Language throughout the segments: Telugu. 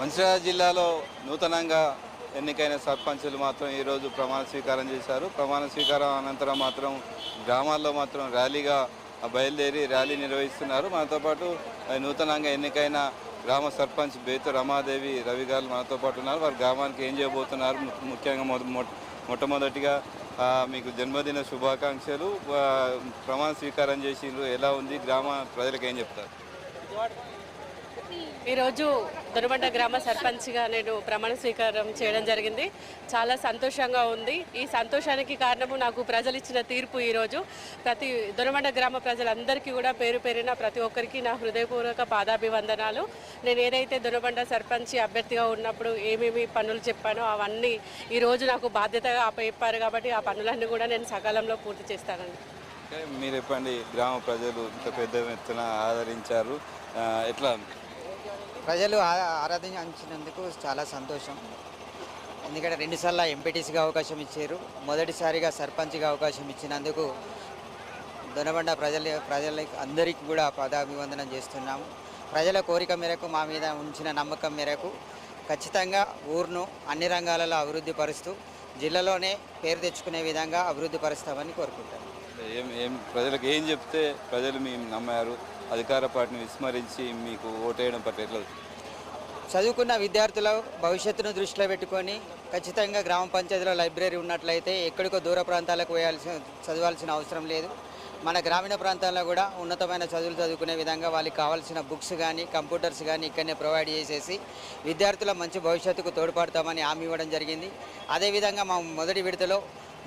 మంచిర్యాల జిల్లాలో నూతనంగా ఎన్నికైన సర్పంచులు మాత్రం ఈరోజు ప్రమాణ స్వీకారం చేశారు. ప్రమాణ స్వీకారం అనంతరం మాత్రం గ్రామాల్లో మాత్రం ర్యాలీగా బయలుదేరి ర్యాలీ నిర్వహిస్తున్నారు. మనతో పాటు నూతనంగా ఎన్నికైన గ్రామ సర్పంచ్ బేతు రమాదేవి రవి గారు మనతో పాటు ఉన్నారు. వారు గ్రామానికి ఏం చేయబోతున్నారు, ముఖ్యంగా మొట్టమొదటిగా మీకు జన్మదిన శుభాకాంక్షలు. ప్రమాణ స్వీకారం చేసిండ్రు, ఎలా ఉంది, గ్రామ ప్రజలకు ఏం చెప్తారు? ఈరోజు దొనబండ గ్రామ సర్పంచ్గా నేను ప్రమాణ స్వీకారం చేయడం జరిగింది. చాలా సంతోషంగా ఉంది. ఈ సంతోషానికి కారణము నాకు ప్రజలు ఇచ్చిన తీర్పు. ఈరోజు ప్రతి దొనబండ గ్రామ ప్రజలందరికీ కూడా పేరు పేరిన ప్రతి ఒక్కరికి నా హృదయపూర్వక పాదాభివందనాలు. నేను ఏదైతే దొనబండ సర్పంచ్ అభ్యర్థిగా ఉన్నప్పుడు ఏమేమి పనులు చెప్పానో అవన్నీ ఈరోజు నాకు బాధ్యతగా అప్పచెప్పారు కాబట్టి ఆ పనులన్నీ కూడా నేను సకాలంలో పూర్తి చేస్తానండి. మీరు చెప్పండి, గ్రామ ప్రజలు ఇంత పెద్ద ఎత్తున ఆదరించారు, ఎట్లా? ప్రజలు ఆరాధించినందుకు చాలా సంతోషం. ఎందుకంటే 2 సార్లు ఎంపీటీసీగా అవకాశం ఇచ్చారు. మొదటిసారిగా సర్పంచ్గా అవకాశం ఇచ్చినందుకు దొనబండ ప్రజలకి అందరికీ కూడా పాదాభివందనం చేస్తున్నాము. ప్రజల కోరిక మేరకు, మా మీద ఉంచిన నమ్మకం మేరకు ఖచ్చితంగా ఊరును అన్ని రంగాలలో అభివృద్ధి పరుస్తూ జిల్లాలోనే పేరు తెచ్చుకునే విధంగా అభివృద్ధి పరుస్తామని కోరుకుంటాను. ప్రజలకు ఏం చెప్తే ప్రజలు మేము నమ్మారు, అధికార పార్టీని విస్మరించి మీకు ఓటేయడం పట్ల ఎట్లా? చదువుకున్న విద్యార్థుల భవిష్యత్తును దృష్టిలో పెట్టుకొని ఖచ్చితంగా గ్రామ పంచాయతీలో లైబ్రరీ ఉన్నట్లయితే ఎక్కడికో దూర ప్రాంతాలకు చదవాల్సిన అవసరం లేదు. మన గ్రామీణ ప్రాంతాల్లో కూడా ఉన్నతమైన చదువులు చదువుకునే విధంగా వాళ్ళకి కావాల్సిన బుక్స్ కానీ కంప్యూటర్స్ కానీ ఇక్కడనే ప్రొవైడ్ చేసేసి విద్యార్థుల మంచి భవిష్యత్తుకు తోడ్పడతామని హామీ ఇవ్వడం జరిగింది. అదేవిధంగా మా మొదటి విడతలో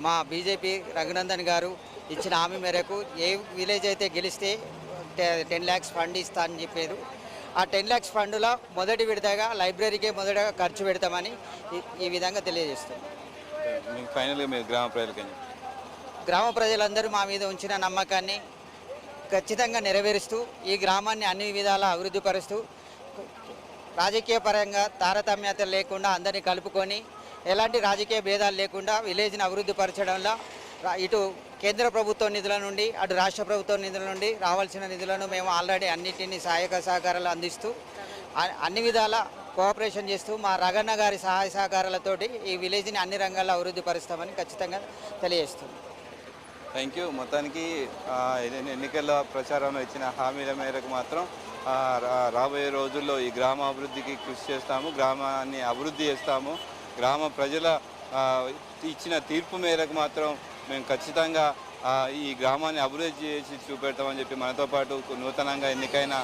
మా బీజేపీ రఘునందన్ గారు ఇచ్చిన హామీ మేరకు ఏ విలేజ్ అయితే గెలిస్తే 10 lakhs ఫండ్ ఇస్తా అని చెప్పారు. ఆ 10 lakhs ఫండ్లో మొదటి విడతగా లైబ్రరీకే మొదటగా ఖర్చు పెడతామని ఈ విధంగా తెలియజేస్తాం. ఫైనల్గా మీరు గ్రామ ప్రజలందరూ మా మీద ఉంచిన నమ్మకాన్ని ఖచ్చితంగా నెరవేరుస్తూ ఈ గ్రామాన్ని అన్ని విధాలా అభివృద్ధి పరుస్తూ రాజకీయ పరంగా తారతమ్యత లేకుండా అందరినీ కలుపుకొని ఎలాంటి రాజకీయ భేదాలు లేకుండా విలేజ్ని అభివృద్ధి పరచడంలో ఇటు కేంద్ర ప్రభుత్వ నిధుల నుండి అటు రాష్ట్ర ప్రభుత్వ నిధుల నుండి రావాల్సిన నిధులను మేము ఆల్రెడీ అన్నింటినీ సహాయక సహకారాలు అందిస్తూ అన్ని విధాల కోఆపరేషన్ చేస్తూ మా రగన్న గారి సహాయ సహకారాలతోటి ఈ విలేజ్ని అన్ని రంగాల్లో అభివృద్ధి పరుస్తామని ఖచ్చితంగా తెలియజేస్తుంది. Thank you. మొత్తానికి ఎన్నికల ప్రచారంలో ఇచ్చిన హామీల మేరకు మాత్రం రాబోయే రోజుల్లో ఈ గ్రామ అభివృద్ధికి కృషి చేస్తాము, గ్రామాన్ని అభివృద్ధి చేస్తాము. గ్రామ ప్రజల ఇచ్చిన తీర్పు మేరకు మాత్రం మేము ఖచ్చితంగా ఈ గ్రామాన్ని అభివృద్ధి చేసి చూపెడతామని చెప్పి మనతో పాటు నూతనంగా ఎన్నికైన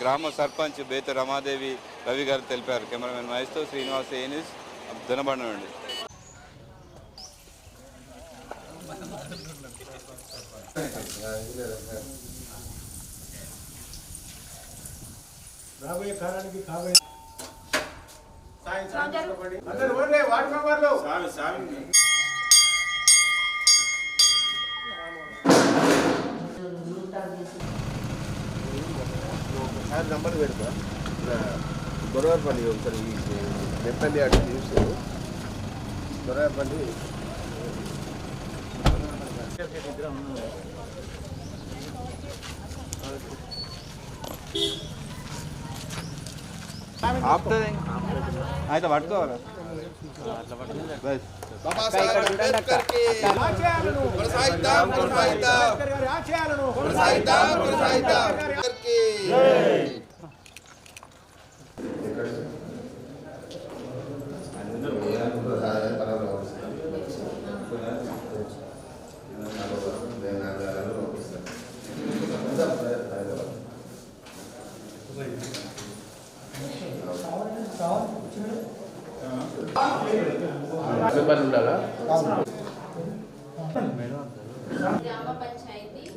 గ్రామ సర్పంచ్ బేతు రమాదేవి రవి గారు తెలిపారు. కెమెరామెన్ మహేష్తో శ్రీనివాస్, ఏ న్యూస్, దొనబండ నుండి. రాబోయే కాలానికి కాబోయే అందరూ వార్డు మెంబర్లు ఒకసారి నంబర్ పెడతా గొడవపల్లి ఒకసారి నెప్పల్లి అటు చూసారు. గొడవపల్లి అయితే పట్టుకోవాలి.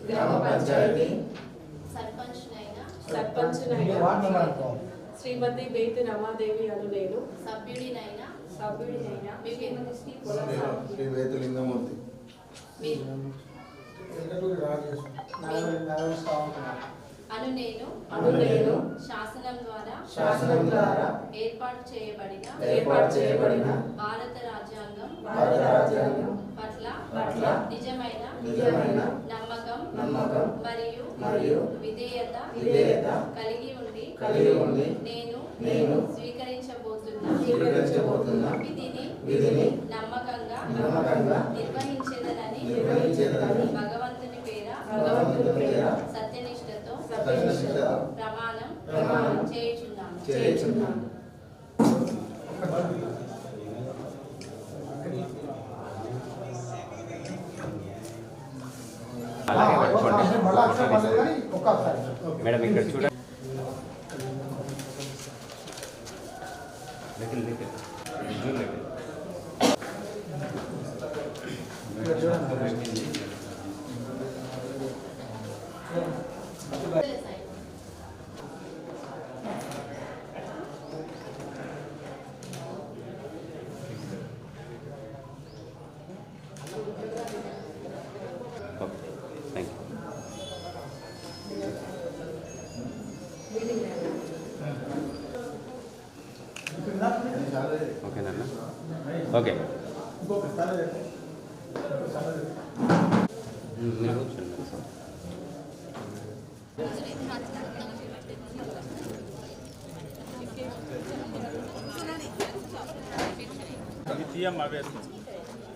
గ్రామ పంచాయతీ సర్పంచ్ శ్రీమతి బేతు రమాదేవి అను నేను సభ్యుడినైనా శ్రీ వేతులింగమూర్తి అను నేను శాసనం ద్వారా ఏర్పాటు చేయబడిన భారత రాజ్యాంగం పట్ల నిజమైన నమ్మకం మరియు విధేయత కలిగి ఉండి నేను స్వీకరించబోతున్న విధిని నమ్మకంగా నిర్వహించేదనని భగవంతుని పేర సత్యనిష్టతో ప్రమాణం చేయుచున్నాను. మేడం ఇక్కడ చూడండి. ఓకేనా? ఓకే మీరు కూర్చోండి.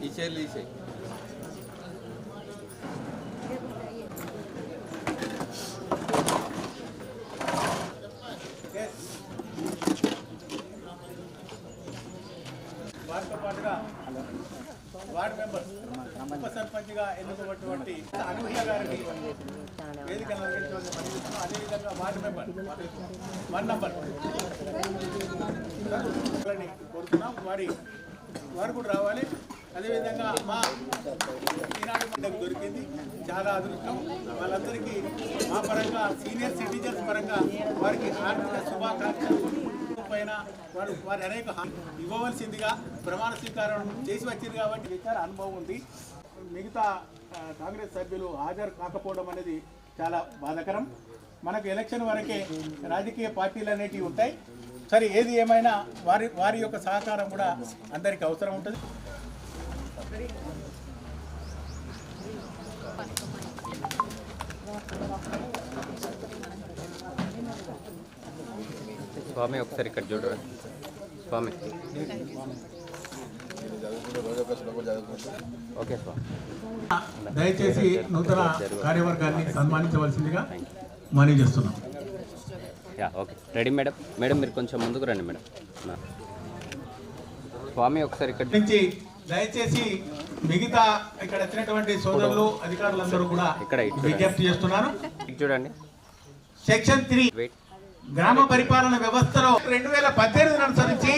ఈ చైర్లు తీసేయి. వారితో పాటుగా వార్డు మెంబర్ ఉప సర్పంచ్గా ఎన్నుకోబడినటువంటి అనూహ్య గారికి వేదికను అందించవలసి పనిచేస్తున్నాం. అదేవిధంగా వార్డు మెంబర్ 1 నంబర్ కోరుతున్నాం. వారు కూడా రావాలి. అదేవిధంగా మా ఈనాడు మనకు దొరికింది, చాలా అదృష్టం. వాళ్ళందరికీ మా పరంగా సీనియర్ సిటిజన్స్ పరంగా వారికి ఆర్థిక శుభాకాంక్షలు పైన వారి అనేక ఇవ్వవలసిందిగా ప్రమాణ స్వీకారం చేసి వచ్చింది కాబట్టి విచార అనుభవం ఉంది. మిగతా కాంగ్రెస్ సభ్యులు హాజరు కాకపోవడం అనేది చాలా బాధాకరం. మనకు ఎలక్షన్ వరకే రాజకీయ పార్టీలు అనేటివి ఉంటాయి. సరే, ఏది ఏమైనా వారి యొక్క సహకారం కూడా అందరికీ అవసరం ఉంటుంది. స్వామి ఒకసారి ఇక్కడ చూడరా స్వామి. ఓకే స్వామి. దయచేసి నూతన కార్యవర్గాన్ని సన్మానించవలసిందిగా మనవి చేస్తున్నాం. Okay ready madam. మేడం మీరు కొంచెం ముందుకు రండి మేడం. స్వామి ఒకసారి ఇక్కడ నుంచి దయచేసి మిగతా ఇక్కడ వచ్చినటువంటి సోదరులు అధికారులందరూ కూడా ఇక్కడ విజ్ఞప్తి చేస్తున్నారు. చూడండి. సెక్షన్ 3 గ్రామ పరిపాలన వ్యవస్థలో 2018 అనుసరించి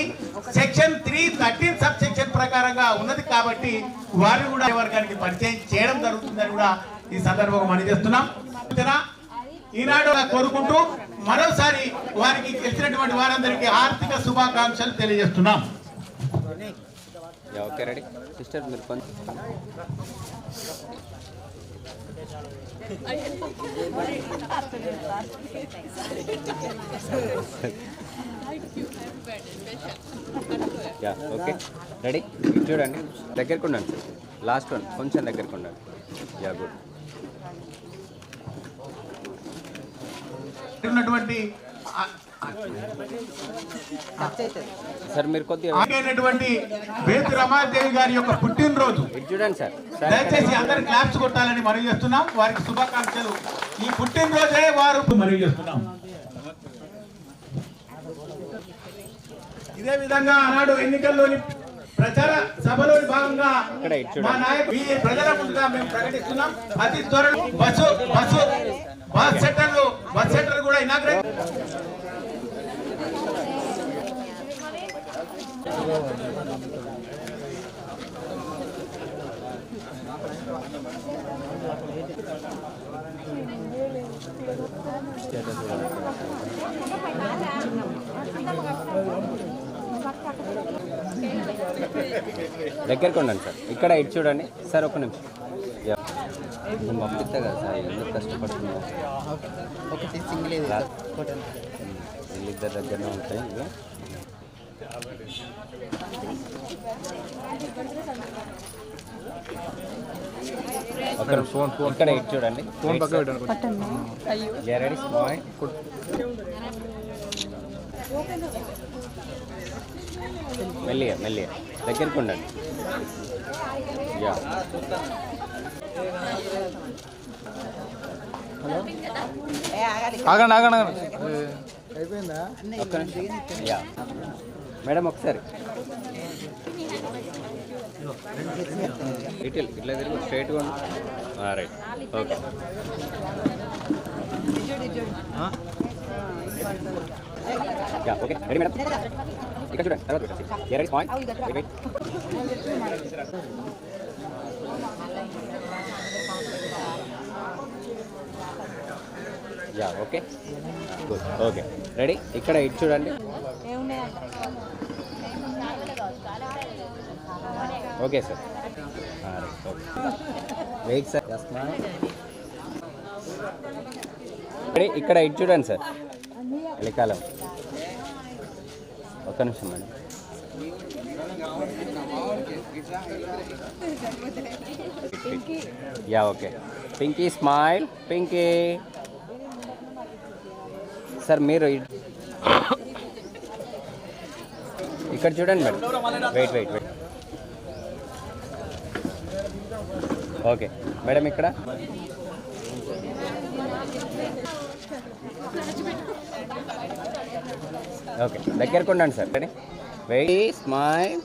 సెక్షన్ 313 సబ్ సెక్షన్ ప్రకారంగా ఉన్నది కాబట్టి వారు కూడా వర్గానికి పరిచయం చేయడం జరుగుతుందని కూడా ఈ సందర్భంగా మనం చేస్తున్నాం. ఈనాడు కోరుకుంటూ మరోసారి వారికి తెలిసినటువంటి వారందరికీ ఆర్థిక శుభాకాంక్షలు తెలియజేస్తున్నాం. ఓకే రెడీ సిస్టర్ మీరు కొంచెం ఓకే రెడీ. చూడండి, దగ్గరకు ఉండండి. లాస్ట్ వన్ కొంచెం దగ్గరకు ఉండండి. గుడ్. ఉన్నటువంటి సార్ మీరు కొద్దిగా వేతు రమాదేవి గారి యొక్క పుట్టినరోజు చూడండి సార్. దయచేసి అందరు క్లాప్స్ కొట్టాలని మనవి చేస్తున్నాం. వారికి శుభాకాంక్షలు. ఈ పుట్టినరోజే వారు మనవి చేస్తున్నాం. ఇదే విధంగా ఆనాడు ఎన్నికల్లోని ప్రచార సభలోని భాగంగా మా నాయకులు ఈ ప్రజల ముందుగా మేము ప్రకటిస్తున్నాం. అతి త్వరలో బస్ సెంటర్లు కూడా ఇనాగ్రేట్. దగ్గరకు ఉండండి సార్. ఇక్కడ ఇటు చూడండి సార్. ఒక నిమిషం నేను పంపిస్తా కదా సార్. ఎందుకు కష్టపడుతున్నావు? వీళ్ళిద్దరి దగ్గరనే ఉంటాయి. ఇక్కడ ఇటు చూడండి. మెల్లిగా మెల్లిగా దగ్గరికి ఉండండి. యా ఆగండి ఆగండి ఆగండి. ఒక్క నిమిషం. యా మేడం ఒకసారి ఇట్లా తిరిగి స్ట్రైట్గా ఉండు. Right okay. Yeah okay ready madam. ఇక్కడ చూడండి తర్వాత పెట్టండి. Ready point wait. Yeah okay good okay ready. ఇక్కడ ఇటు చూడండి. Okay sir wait sir. Ready. ఇక్కడ ఇటు చూడండి సార్. ఎలికాలం ఒక్క నిమిషం madam. Yeah okay Pinky smile. Pinky sir మీరు ఇక్కడ చూడండి madam. Wait wait wait. Okay madam ఇక్కడ ఓకే దగ్గరకు ఉండండి సార్. Ready wait smile.